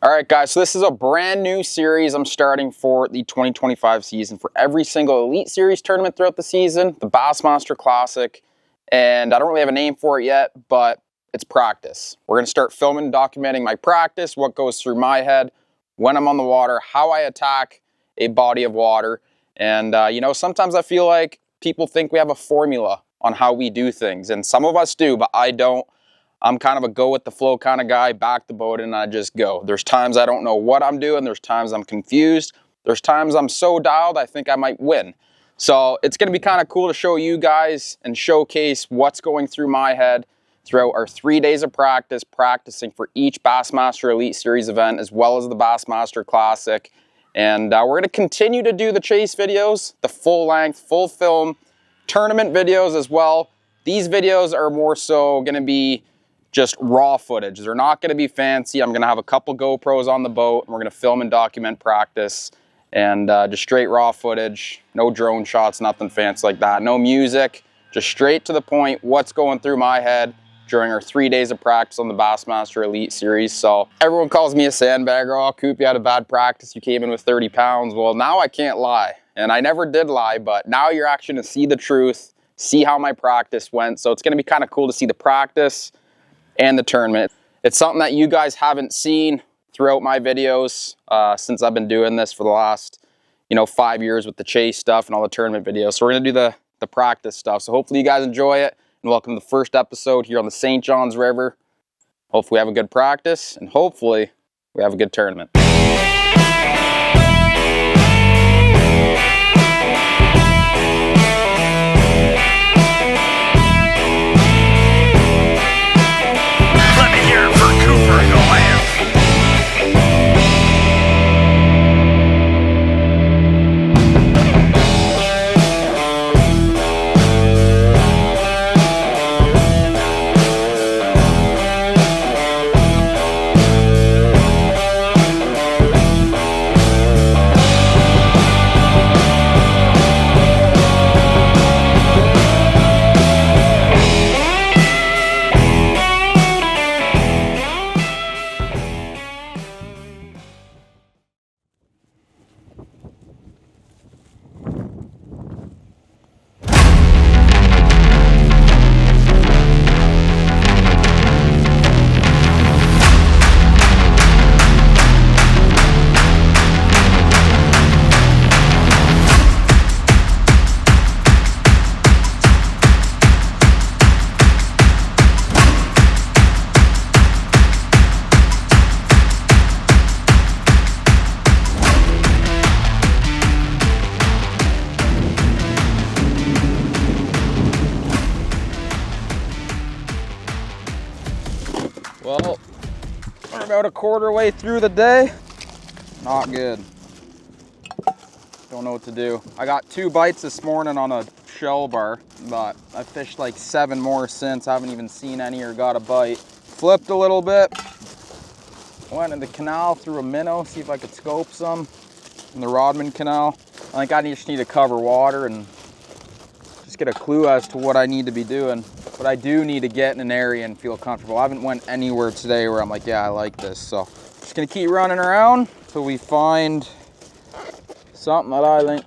All right, guys, so this is a brand new series I'm starting for the 2025 season for every single Elite Series tournament throughout the season, the Bassmaster Classic, and I don't really have a name for it yet, but it's practice. We're going to start filming and documenting my practice, what goes through my head when I'm on the water, how I attack a body of water, and you know, sometimes I feel like people think we have a formula on how we do things, and some of us do, but I don't. I'm kind of a go with the flow kind of guy, back the boat and I just go. There's times I don't know what I'm doing. There's times I'm confused. There's times I'm so dialed I think I might win. So it's going to be kind of cool to show you guys and showcase what's going through my head throughout our 3 days of practice, practicing for each Bassmaster Elite Series event as well as the Bassmaster Classic. And we're going to continue to do the chase videos, the full length, full film tournament videos as well. These videos are more so going to be just raw footage. They're not going to be fancy. I'm going to have a couple GoPros on the boat, and we're going to film and document practice, and just straight raw footage. No drone shots, nothing fancy like that. No music, just straight to the point, what's going through my head during our 3 days of practice on the Bassmaster Elite Series. So everyone calls me a sandbagger. Oh, Coop, you had a bad practice. You came in with 30 pounds. Well, now I can't lie, and I never did lie, but now you're actually going to see the truth, see how my practice went. So it's going to be kind of cool to see the practice and the tournament. It's something that you guys haven't seen throughout my videos since I've been doing this for the last, 5 years with the chase stuff and all the tournament videos. So we're gonna do the practice stuff. So hopefully you guys enjoy it, and welcome to the first episode here on the St. John's River. Hopefully we have a good practice, and hopefully we have a good tournament. Well, we're about a quarter way through the day. Not good. Don't know what to do. I got 2 bites this morning on a shell bar, but I fished like 7 more since. I haven't even seen any or got a bite. Flipped a little bit. Went in the canal through a minnow, see if I could scope some in the Rodman Canal. I think I just need to cover water and just get a clue as to what I need to be doing. But I do need to get in an area and feel comfortable. I haven't went anywhere today where I'm like, yeah, I like this. So just gonna keep running around until we find something that I think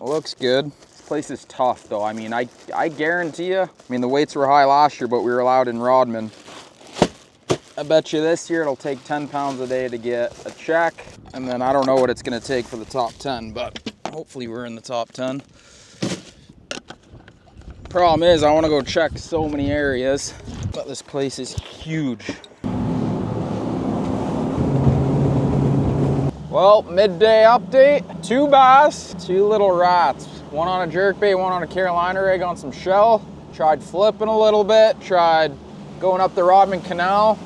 looks good. This place is tough though. I mean, I guarantee you, the weights were high last year, but we were allowed in Rodman. I bet you this year it'll take 10 pounds a day to get a check. And then I don't know what it's gonna take for the top 10, but hopefully we're in the top 10. Problem is, I want to go check so many areas, but this place is huge. Well, midday update. 2 bass, 2 little rats. One on a jerkbait, one on a Carolina rig on some shell. Tried flipping a little bit, tried going up the Rodman Canal,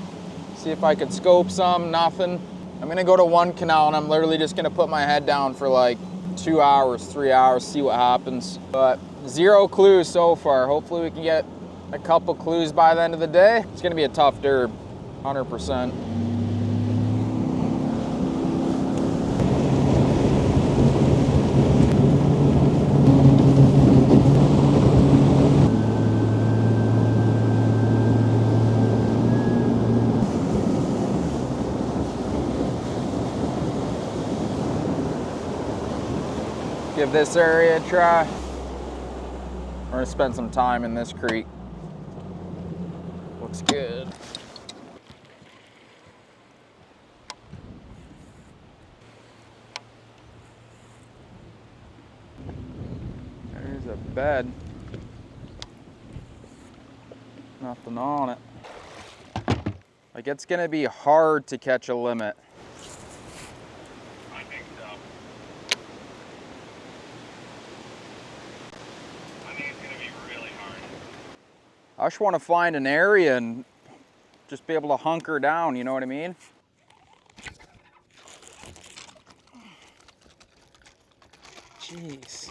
see if I could scope some, nothing. I'm gonna go to one canal and I'm literally just gonna put my head down for like 2 hours, 3 hours, see what happens. But 0 clues so far. Hopefully we can get a couple clues by the end of the day. It's gonna be a tough derb, 100%. give this area a try. We're gonna spend some time in this creek. Looks good. There's a bed. Nothing on it. Like, it's gonna be hard to catch a limit. I think so. I think it's gonna be really hard. I just want to find an area and just be able to hunker down, you know what I mean? Jeez.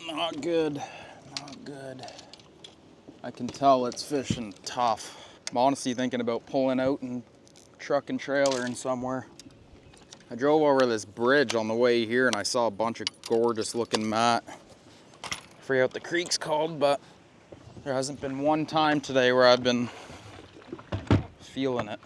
Not good, not good. I can tell it's fishing tough. I'm honestly thinking about pulling out and truck and trailer in somewhere. I drove over this bridge on the way here and I saw a bunch of gorgeous looking mat. I forget what the creek's called, but there hasn't been one time today where I've been feeling it.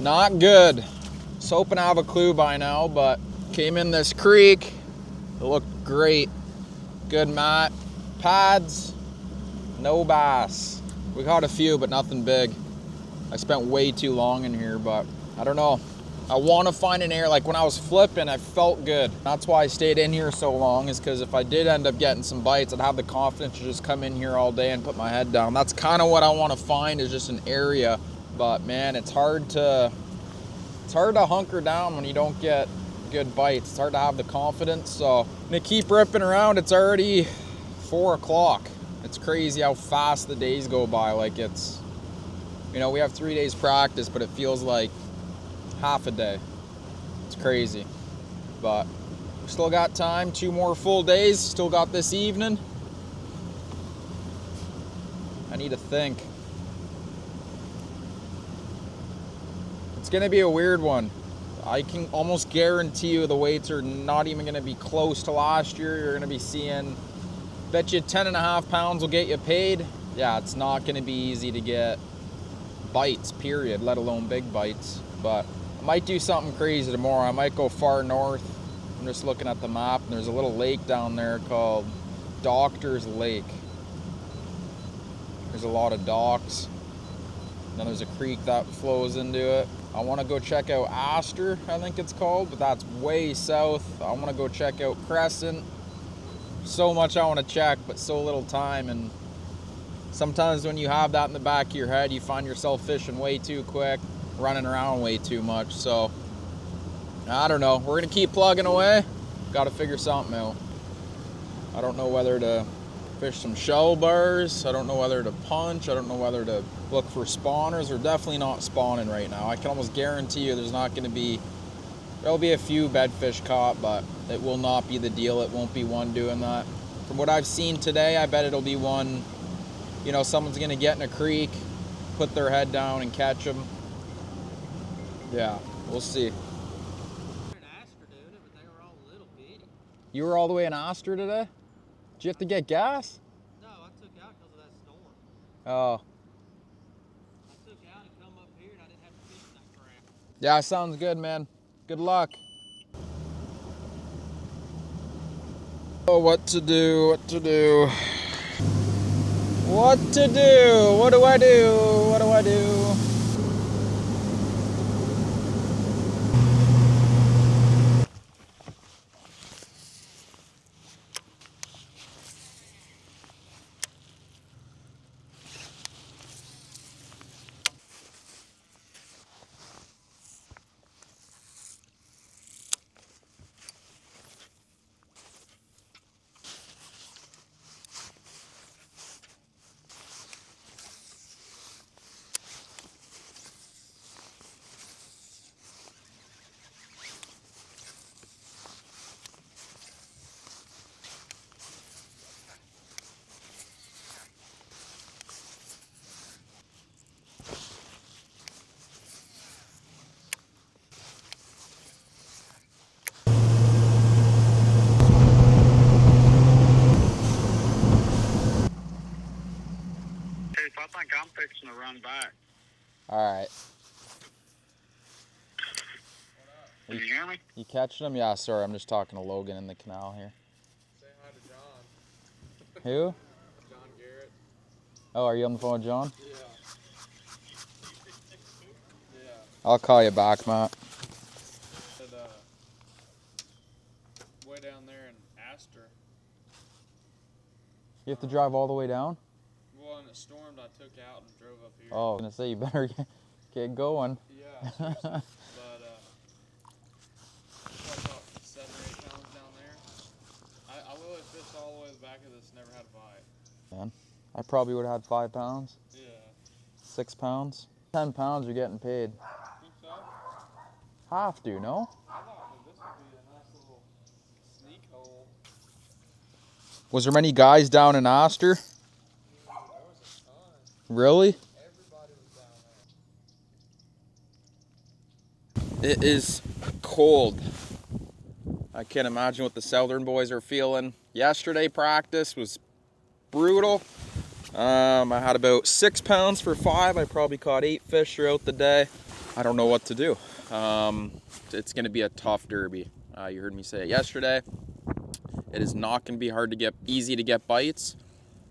Not good. I was hoping I have a clue by now, but came in this creek. It looked great. Good mat, pads, no bass. We caught a few, but nothing big. I spent way too long in here, but I don't know. I want to find an area. Like when I was flipping, I felt good. That's why I stayed in here so long, is because if I did end up getting some bites, I'd have the confidence to just come in here all day and put my head down. That's kind of what I want to find, is just an area. But man, it's hard to hunker down when you don't get good bites. It's hard to have the confidence. So I'm gonna keep ripping around. It's already 4 o'clock. It's crazy how fast the days go by. Like, it's, you know, we have 3 days practice, but it feels like half a day. It's crazy. But we still got time, 2 more full days. Still got this evening. I need to think. It's gonna be a weird one. I can almost guarantee you the weights are not even gonna be close to last year. You're gonna be seeing, bet you 10.5 pounds will get you paid. Yeah, it's not gonna be easy to get bites, period, let alone big bites. But I might do something crazy tomorrow. I might go far north. I'm just looking at the map, and there's a little lake down there called Doctor's Lake. There's a lot of docks. Then there's a creek that flows into it. I want to go check out Astor, I think it's called, but that's way south. I want to go check out Crescent. So much I want to check, but so little time. And sometimes when you have that in the back of your head, you find yourself fishing way too quick, running around way too much. So I don't know. We're going to keep plugging away. Got to figure something out. I don't know whether to fish some shell bars. I don't know whether to punch. I don't know whether to look for spawners. We're definitely not spawning right now. I can almost guarantee you there's not going to be, there'll be a few bedfish caught, but it will not be the deal. It won't be one doing that. From what I've seen today, I bet it'll be one, you know, someone's going to get in a creek, put their head down and catch them. Yeah, we'll see. You were all the way in Astor today? Did you have to get gas? No, I took out because of that storm. Oh. I took out and come up here and I didn't have to fish that crap. Yeah, sounds good, man. Good luck. Oh, what to do, what to do. What to do? What do I do? What do I do? Hey, so I think I'm fixing to run back. All right. Can you hear me? You catching them? Yeah, sorry. I'm just talking to Logan in the canal here. Say hi to John. Who? John Garrett. Oh, are you on the phone with John? Yeah. Yeah. I'll call you back, Matt. Said, way down there in Astor. You have to drive all the way down? Well, when it stormed, I took out and drove up here. Oh, I was gonna say you better get going. Yeah, seriously. But, probably about 7 or 8 pounds down there. I literally fished all the way to the back of this, never had a bite. Man, I probably would have had 5 pounds, Yeah. 6 pounds. 10 pounds, you're getting paid. Think so? Have to, no? I thought that this would be a nice little sneak hole. Was there many guys down in Astor? There was a ton. Really? Everybody was down there. It is cold. I can't imagine what the Southern boys are feeling. Yesterday practice was brutal. I had about 6 pounds for 5. I probably caught 8 fish throughout the day. I don't know what to do. It's going to be a tough derby. You heard me say it yesterday. It is not going to be easy to get bites,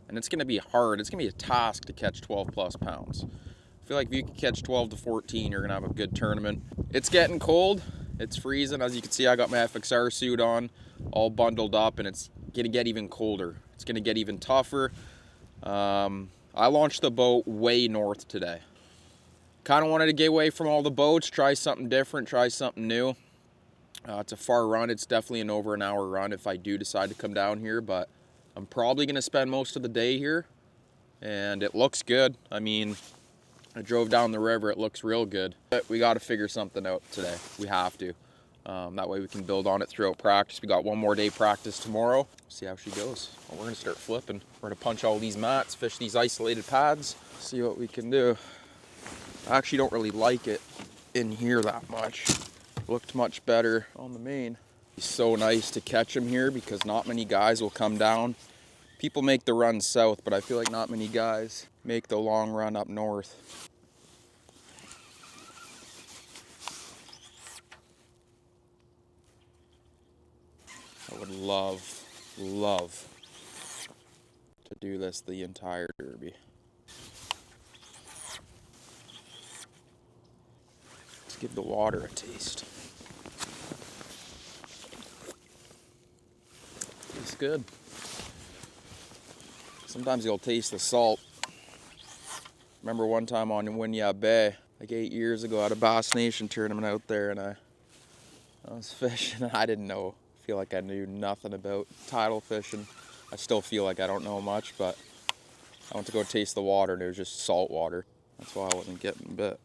and it's going to be hard. It's going to be a task to catch 12 plus pounds. I feel like if you can catch 12 to 14, you're going to have a good tournament. It's getting cold. It's freezing. As you can see, I got my FXR suit on, all bundled up, and it's going to get even colder. It's going to get even tougher. I launched the boat way north today. Kind of wanted to get away from all the boats, try something different, try something new. It's a far run. It's definitely an over an hour run if I do decide to come down here, but I'm probably going to spend most of the day here, and it looks good. I mean, I drove down the river. It looks real good. But we got to figure something out today. We have to. That way we can build on it throughout practice. We got one more day practice tomorrow. See how she goes. Well, we're going to start flipping. We're going to punch all these mats, fish these isolated pads, see what we can do. I actually don't really like it in here that much. Looked much better on the main. It's so nice to catch them here because not many guys will come down. People make the run south, but I feel like not many guys make the long run up north. I would love to do this the entire derby. Let's give the water a taste. It's good. Sometimes you'll taste the salt. Remember one time on Winyah Bay, like 8 years ago at a Bass Nation tournament out there, and I was fishing and I didn't know. I feel like I knew nothing about tidal fishing. I still feel like I don't know much, but I went to go taste the water and it was just salt water. That's why I wasn't getting bit.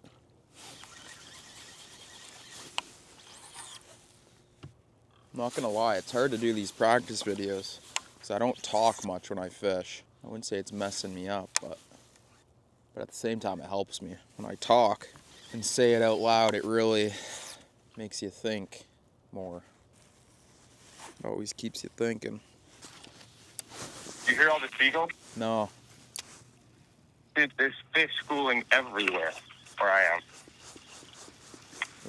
I'm not gonna lie, it's hard to do these practice videos because I don't talk much when I fish. I wouldn't say it's messing me up, but at the same time it helps me. When I talk and say it out loud, it really makes you think more. It always keeps you thinking. You hear all the seagulls? No. Dude, there's fish schooling everywhere where I am.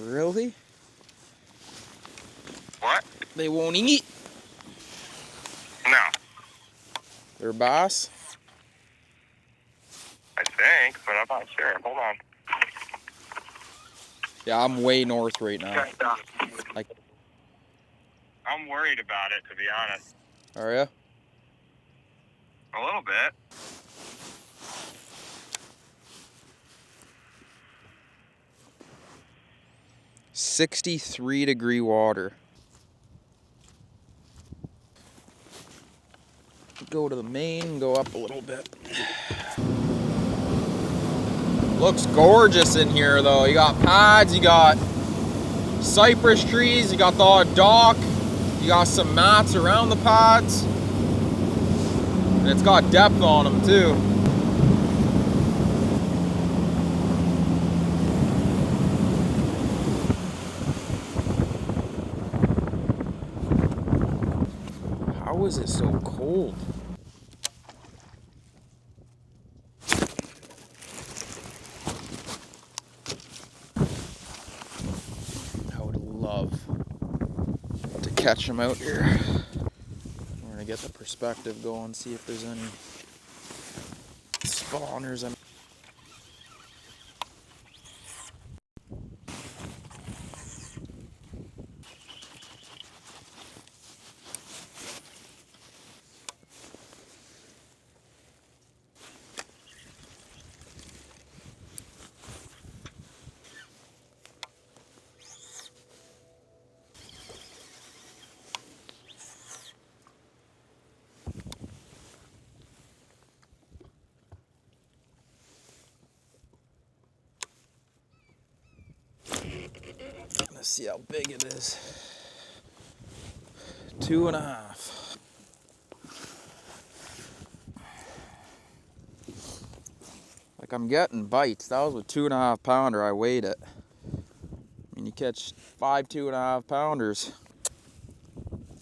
Really? What? They won't eat. They're bass? I think, but I'm not sure. Hold on. Yeah, I'm way north right now. Like, I'm worried about it, to be honest. are ya? A little bit. $63 water. Go to the main, go up a little bit. Looks gorgeous in here though. You got pads, you got cypress trees, you got the odd dock, you got some mats around the pads, and it's got depth on them too. How is it so cold? I would love to catch them out here. We're gonna get the perspective going, see if there's any spawners. Let's see how big it is. 2.5. Like, I'm getting bites. That was a 2.5 pounder. I weighed it. I mean, you catch 5 2.5 pounders.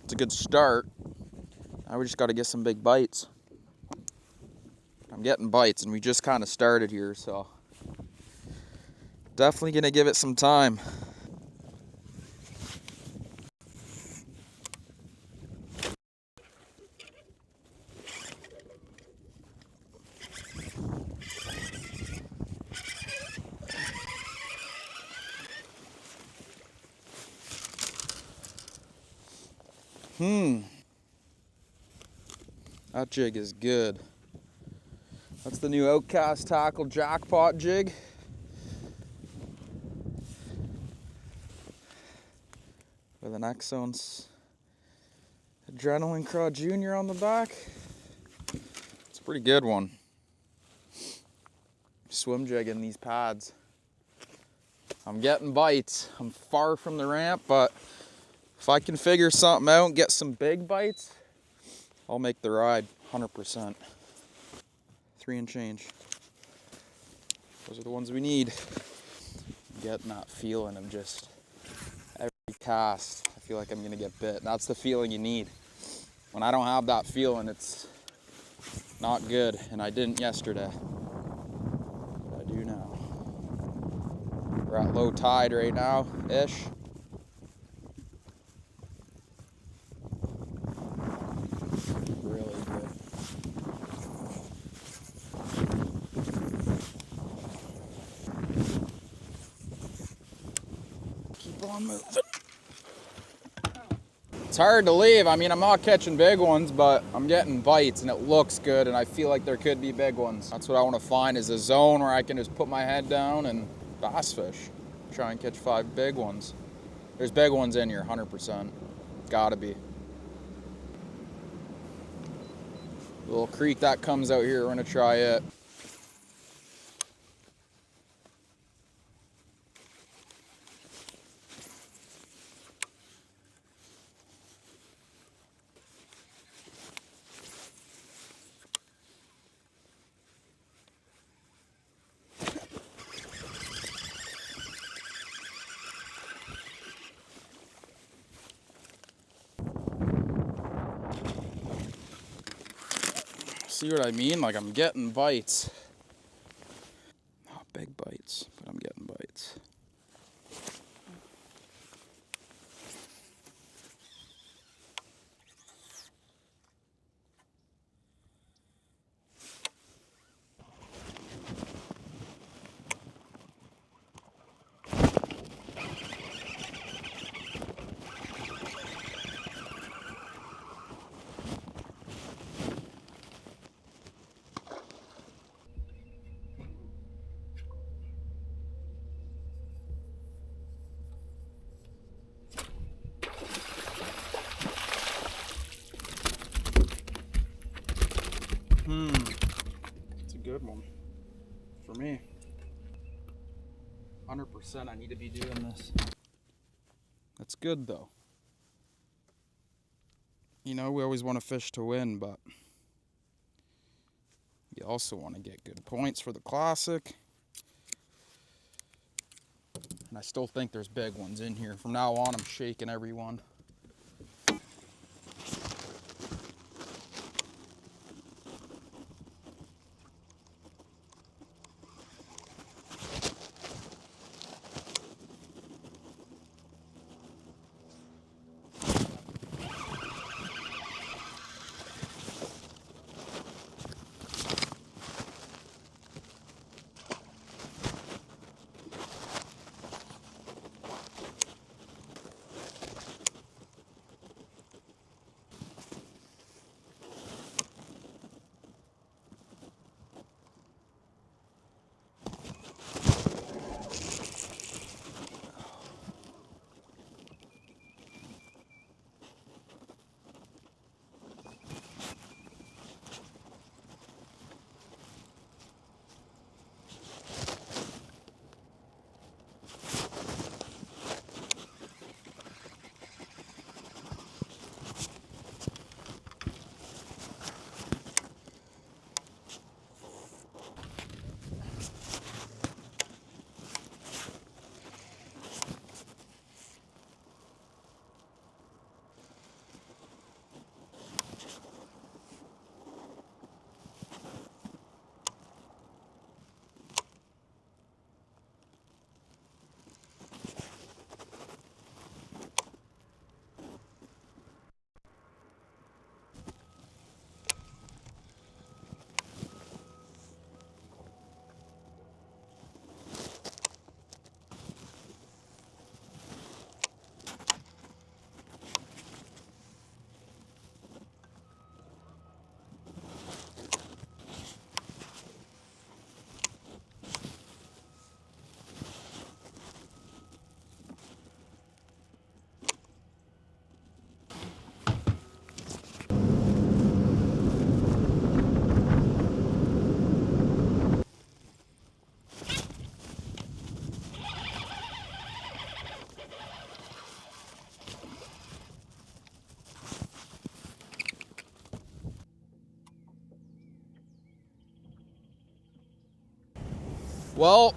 It's a good start. Now we just got to get some big bites. I'm getting bites, and we just kind of started here, so definitely gonna give it some time. That jig is good. That's the new Outcast Tackle Jackpot jig. With an Exxon's Adrenaline Craw Jr. on the back. It's a pretty good one. Swim jigging these pads. I'm getting bites. I'm far from the ramp, but if I can figure something out and get some big bites, I'll make the ride 100%. 3 and change. Those are the ones we need. I'm getting that feeling of just every cast, I feel like I'm gonna get bit. That's the feeling you need. When I don't have that feeling, it's not good, and I didn't yesterday. But I do now. We're at low tide right now, ish. Really good. Keep on moving. It's hard to leave. I mean, I'm not catching big ones, but I'm getting bites, and it looks good, and I feel like there could be big ones. That's what I want to find, is a zone where I can just put my head down and bass fish. Try and catch 5 big ones. There's big ones in here, 100%. Gotta be. Little creek that comes out here, we're gonna try it. See what I mean? Like, I'm getting bites. Not big bites, but I'm getting bites. good one for me. 100% I need to be doing this. That's good though. You know, we always want to fish to win, but you also want to get good points for the Classic. And I still think there's big ones in here. From now on, I'm shaking every one. Well,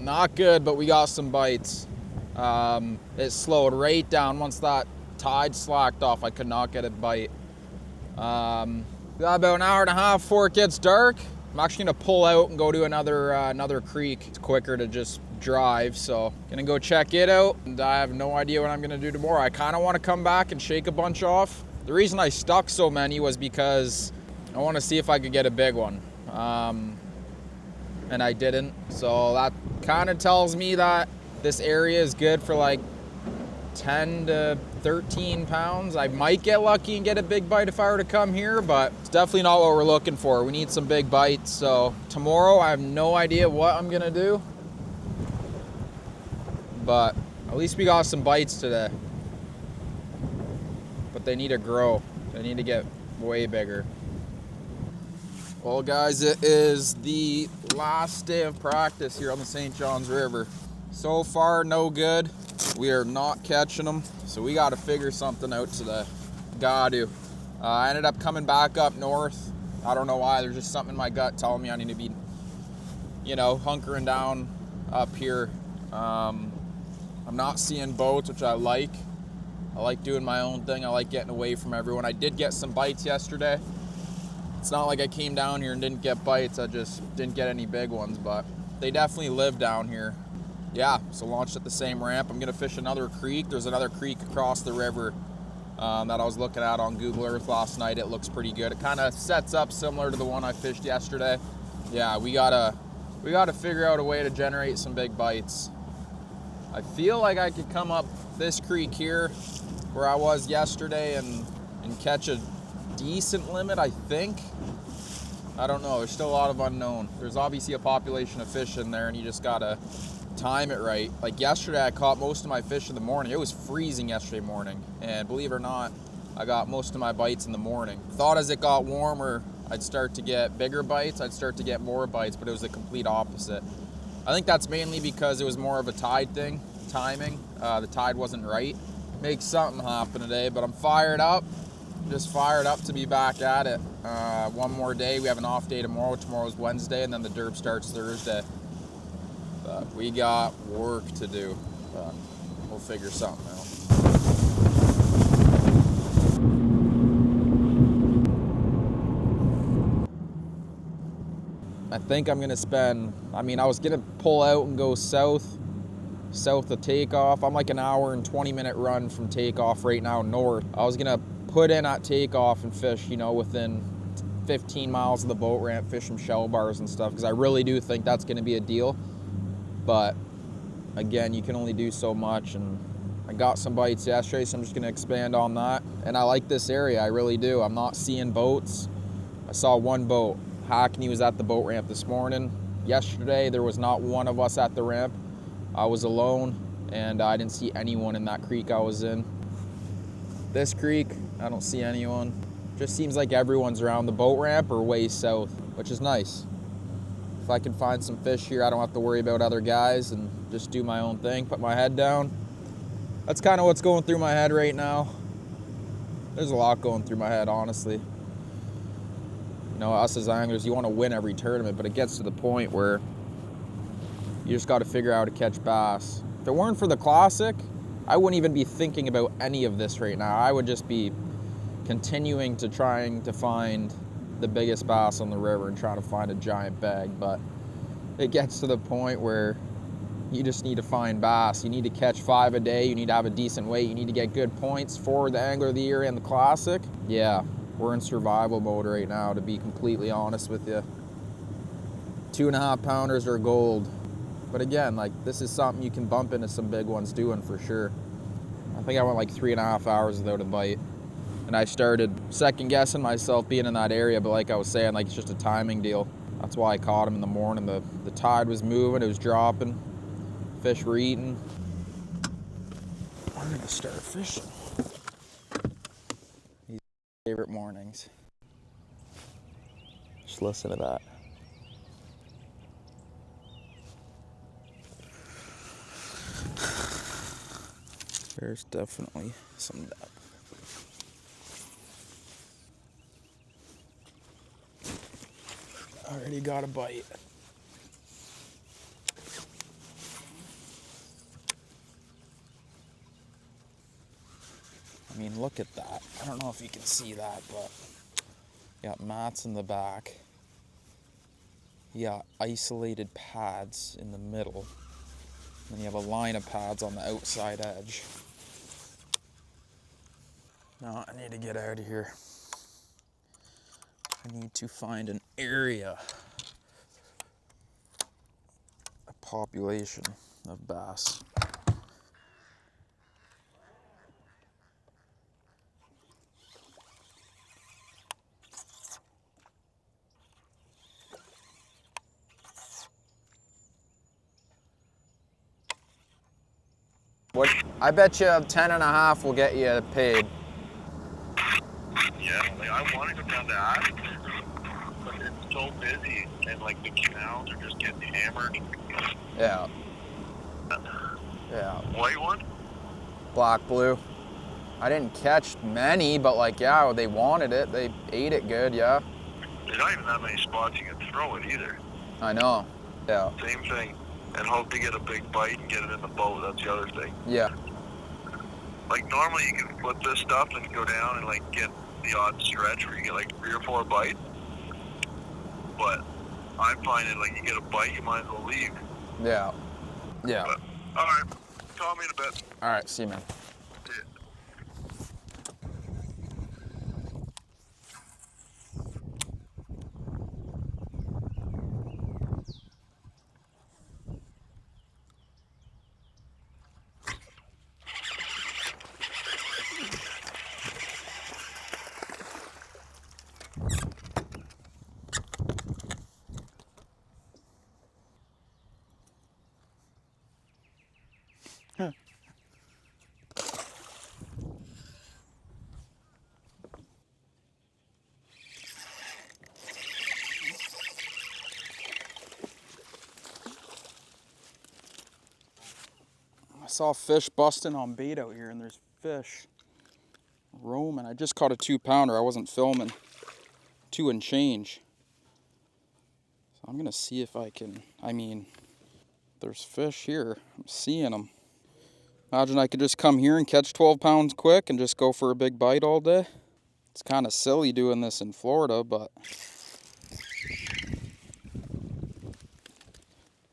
not good, but we got some bites. It slowed right down once that tide slacked off. I could not get a bite. Got about an hour and a half before it gets dark. I'm actually gonna pull out and go to another creek. It's quicker to just drive, so gonna go check it out. And I have no idea what I'm gonna do tomorrow. I kind of want to come back and shake a bunch off. The reason I stuck so many was because I want to see if I could get a big one. And I didn't, so that kind of tells me that this area is good for like 10 to 13 pounds. I might get lucky and get a big bite if I were to come here, but it's definitely not what we're looking for. We need some big bites. So tomorrow I have no idea what I'm gonna do, but at least we got some bites today. But they need to grow. They need to get way bigger. Well guys, it is the last day of practice here on the St. Johns River. So far, no good. We are not catching them, so we got to figure something out today. Got to. I ended up coming back up north. I don't know why. There's just something in my gut telling me I need to be, you know, hunkering down up here. I'm not seeing boats, which I like. I like doing my own thing. I like getting away from everyone. I did get some bites yesterday. It's not like I came down here and didn't get bites. I just didn't get any big ones, but they definitely live down here. Yeah, so launched at the same ramp. I'm gonna fish another creek. There's another creek across the river that I was looking at on Google Earth last night. It looks pretty good. It kind of sets up similar to the one I fished yesterday. Yeah, we gotta figure out a way to generate some big bites. I feel like I could come up this creek here where I was yesterday and catch a decent limit, I think. I don't know. There's still a lot of unknown. There's obviously a population of fish in there, and you just gotta time it right. Like yesterday, I caught most of my fish in the morning. It was freezing yesterday morning, and believe it or not, I got most of my bites in the morning. Thought as it got warmer, I'd start to get bigger bites, I'd start to get more bites, but it was the complete opposite. I think that's mainly because it was more of a tide thing, timing. The tide wasn't right. Make something happen today, but I'm fired up. Just fired up to be back at it. One more day. We have an off day tomorrow. Tomorrow's Wednesday, and then the derb starts Thursday. But we got work to do. But we'll figure something out. I think I'm gonna spend, I was gonna pull out and go south of takeoff. I'm like an hour and 20-minute run from takeoff right now north. I was gonna put in at takeoff and fish, within 15 miles of the boat ramp, fish some shell bars and stuff, because I really do think that's gonna be a deal. But again, you can only do so much, and I got some bites yesterday, so I'm just gonna expand on that. And I like this area, I really do. I'm not seeing boats. I saw one boat. Hackney was at the boat ramp this morning. Yesterday, there was not one of us at the ramp. I was alone, and I didn't see anyone in that creek I was in. This creek, I don't see anyone. Just seems like everyone's around the boat ramp or way south, which is nice. If I can find some fish here, I don't have to worry about other guys and just do my own thing, put my head down. That's kind of what's going through my head right now. There's a lot going through my head, honestly. Us as anglers, you want to win every tournament, but it gets to the point where you just got to figure out how to catch bass. If it weren't for the Classic, I wouldn't even be thinking about any of this right now. I would just be continuing to trying to find the biggest bass on the river and trying to find a giant bag, but it gets to the point where you just need to find bass. You need to catch 5 a day, you need to have a decent weight, you need to get good points for the Angler of the Year and the Classic. Yeah, we're in survival mode right now, to be completely honest with you. 2.5 pounders are gold. But again, this is something you can bump into some big ones doing for sure. I think I went 3.5 hours without a bite. And I started second guessing myself being in that area, but like I was saying, it's just a timing deal. That's why I caught him in the morning. The tide was moving, it was dropping, fish were eating. I'm gonna start fishing. These favorite mornings. Just listen to that. There's definitely some depth. Already got a bite. Look at that. I don't know if you can see that, but you got mats in the back. You got isolated pads in the middle. Then you have a line of pads on the outside edge. Now I need to get out of here. I need to find an area, a population of bass. What? I bet you 10.5 will get you paid. Yeah, I want to go down to Ash, but it's so busy, and the canals are just getting hammered. Yeah. Yeah. White one? Black blue. I didn't catch many, but yeah, they wanted it. They ate it good, yeah. There's not even that many spots you can throw it either. I know. Yeah. Same thing. And hope to get a big bite and get it in the boat. That's the other thing. Yeah. Normally you can flip this stuff and go down and get the odd stretch where you get 3 or 4 bites. But I'm finding you get a bite, you might as well leave. Yeah. Yeah. But, all right. Call me in a bit. All right. See you, man. saw fish busting on bait out here, and there's fish roaming. I just caught a 2-pounder. I wasn't filming. 2 and change. So I'm gonna see if I can, there's fish here. I'm seeing them. Imagine I could just come here and catch 12 pounds quick and just go for a big bite all day. It's kind of silly doing this in Florida, but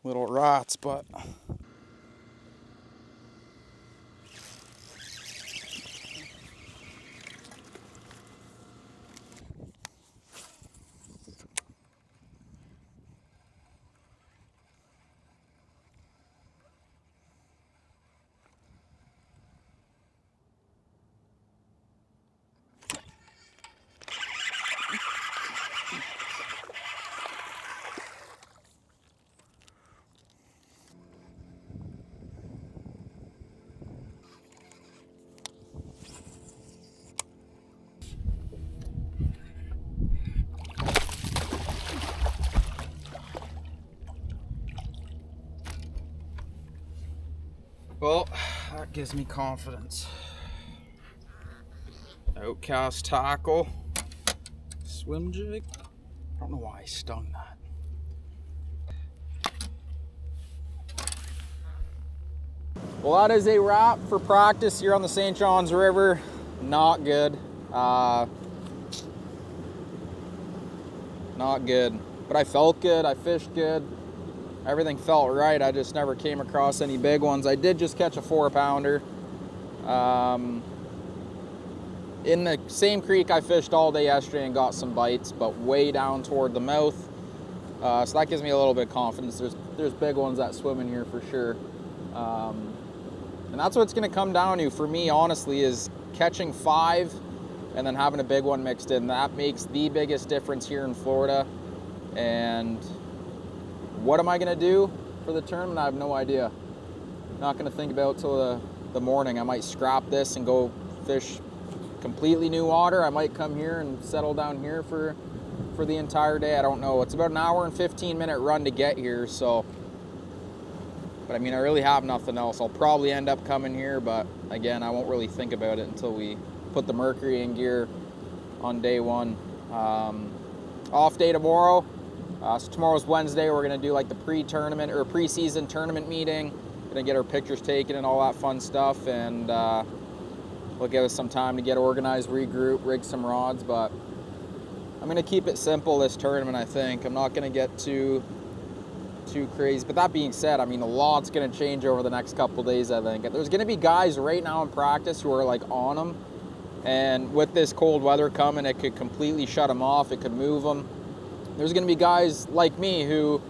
little rats, but well, that gives me confidence. Outcast tackle, swim jig. I don't know why I stung that. Well, that is a wrap for practice here on the St. John's River. Not good. Not good. But I felt good. I fished good. Everything felt right. I just never came across any big ones. I did just catch a 4-pounder. In the same creek I fished all day yesterday and got some bites, but way down toward the mouth. So that gives me a little bit of confidence. There's big ones that swim in here for sure. And that's what it's going to come down to for me, honestly, is catching 5 and then having a big one mixed in. That makes the biggest difference here in Florida. And what am I going to do for the tournament? I have no idea. Not going to think about it till the morning. I might scrap this and go fish completely new water. I might come here and settle down here for the entire day. I don't know. It's about an hour and 15-minute run to get here, so. But I mean, I really have nothing else. I'll probably end up coming here, but again, I won't really think about it until we put the mercury in gear on day 1. Off day tomorrow. So tomorrow's Wednesday. We're gonna do like the pre-tournament or pre-season tournament meeting. Gonna get our pictures taken and all that fun stuff, and we'll give us some time to get organized, regroup, rig some rods. But I'm gonna keep it simple this tournament. I think I'm not gonna get too crazy. But that being said, I mean, a lot's gonna change over the next couple days. I think there's gonna be guys right now in practice who are like on them, and with this cold weather coming, it could completely shut them off. It could move them. There's gonna be guys like me who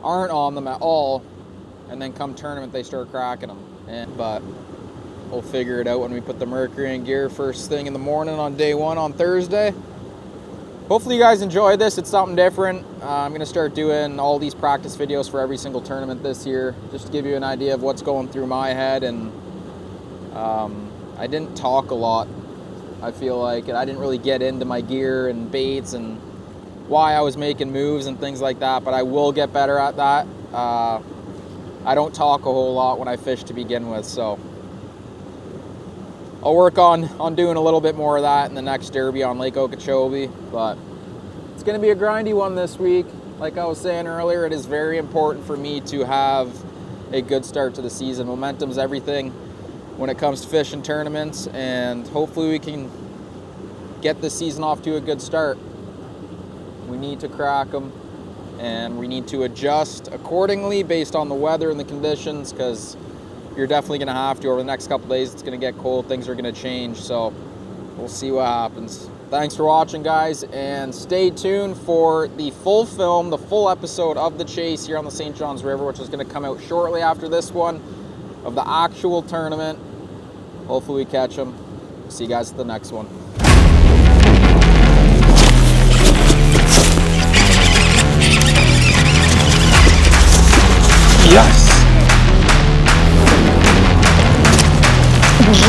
aren't on them at all, and then come tournament they start cracking them. But we'll figure it out when we put the mercury in gear first thing in the morning on day 1 on Thursday. Hopefully you guys enjoyed this. It's something different. I'm going to start doing all these practice videos for every single tournament this year, just to give you an idea of what's going through my head. And I didn't talk a lot, I feel like, and I didn't really get into my gear and baits and why I was making moves and things like that, but I will get better at that. I don't talk a whole lot when I fish to begin with, so I'll work on doing a little bit more of that in the next derby on Lake Okeechobee. But it's going to be a grindy one this week. Like I was saying earlier, it is very important for me to have a good start to the season. Momentum's everything when it comes to fishing tournaments, and hopefully we can get the season off to a good start. We need to crack them, and we need to adjust accordingly based on the weather and the conditions, because you're definitely going to have to over the next couple days. It's going to get cold. Things are going to change. So we'll see what happens. Thanks for watching, guys, and stay tuned for the full film, the full episode of the chase here on the St. John's River, which is going to come out shortly after this one, of the actual tournament. Hopefully we catch them. See you guys at the next one. Yes!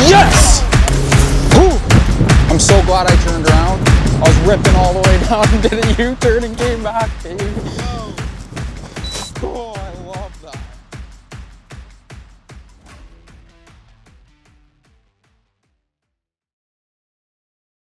Yes! Whew. I'm so glad I turned around. I was ripping all the way down and did a U-turn and came back, baby. Oh,